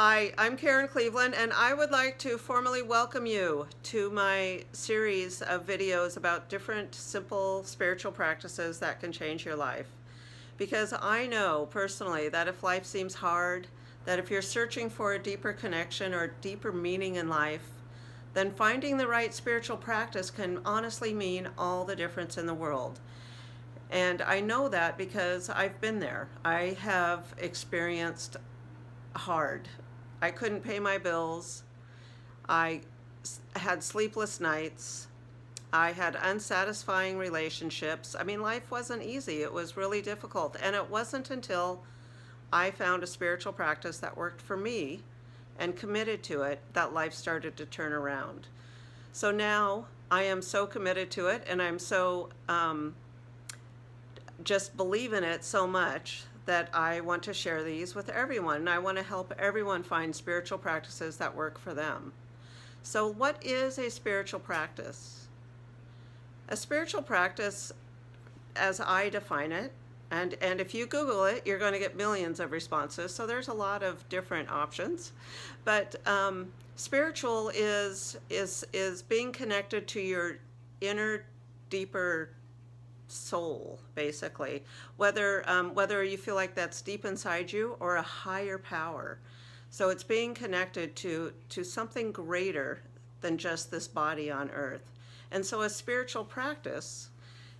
Hi, I'm Karen Cleveland, and I would like to formally welcome you to my series of videos about different simple spiritual practices that can change your life. Because I know personally that if life seems hard, that if you're searching for a deeper connection or deeper meaning in life, then finding the right spiritual practice can honestly mean all the difference in the world. And I know that because I've been there. I have experienced hard. I couldn't pay my bills. I had sleepless nights. I had unsatisfying relationships. I mean, life wasn't easy. It was really difficult. And it wasn't until I found a spiritual practice that worked for me and committed to it that life started to turn around. So now I am so committed to it, and I'm so just believe in it so much that I want to share these with everyone. And I want to help everyone find spiritual practices that work for them. So, what is a spiritual practice? A spiritual practice, as I define it, and if you Google it, you're going to get millions of responses. So there's a lot of different options, but spiritual is being connected to your inner, deeper soul, basically, whether you feel like that's deep inside you or a higher power. So it's being connected to something greater than just this body on earth. And so a spiritual practice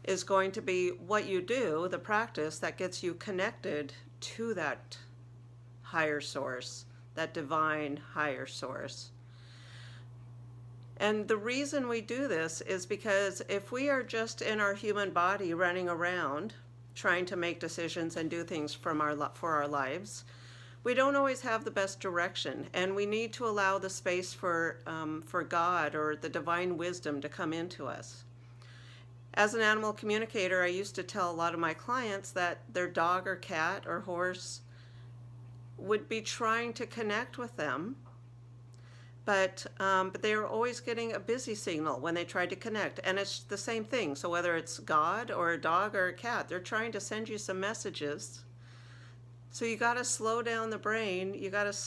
is going to be what you do, the practice that gets you connected to that higher source, that divine higher source. And the reason we do this is because if we are just in our human body running around trying to make decisions and do things for our lives, we don't always have the best direction, and we need to allow the space for God or the divine wisdom to come into us. As an animal communicator, I used to tell a lot of my clients that their dog or cat or horse would be trying to connect with them, but they were always getting a busy signal when they tried to connect. And it's the same thing. So whether it's God or a dog or a cat, they're trying to send you some messages. So you got to slow down the brain. You got to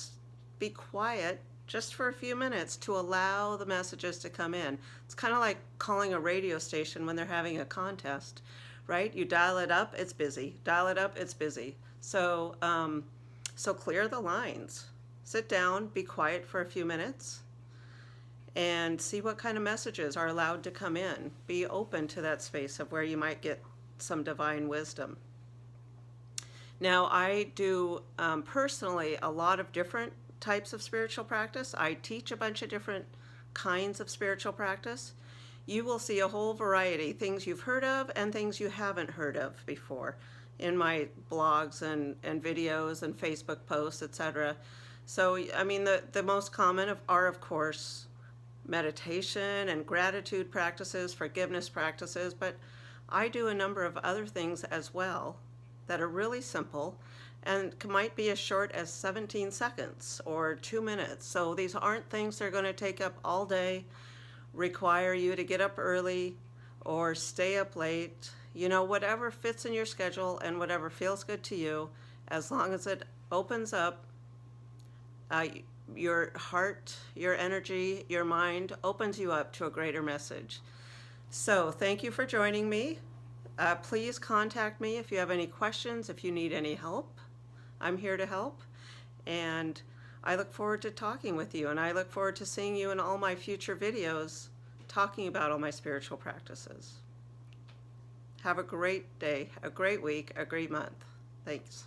be quiet just for a few minutes to allow the messages to come in. It's kind of like calling a radio station when they're having a contest, right? You dial it up, it's busy. Dial it up, it's busy. So clear the lines. Sit down, be quiet for a few minutes, and see what kind of messages are allowed to come in. Be open to that space of where you might get some divine wisdom. Now, I do personally a lot of different types of spiritual practice. I teach a bunch of different kinds of spiritual practice. You will see a whole variety, things you've heard of and things you haven't heard of before in my blogs and videos and Facebook posts, etc. So, I mean, the most common are, of course, meditation and gratitude practices, forgiveness practices, but I do a number of other things as well that are really simple and might be as short as 17 seconds or 2 minutes. So these aren't things that are going to take up all day, require you to get up early or stay up late. You know, whatever fits in your schedule and whatever feels good to you, as long as it opens up your heart, your energy, your mind, opens you up to a greater message. So thank you for joining me. Please contact me if you have any questions, if you need any help. I'm here to help, and I look forward to talking with you, and I look forward to seeing you in all my future videos talking about all my spiritual practices. Have a great day, a great week, a great month. Thanks.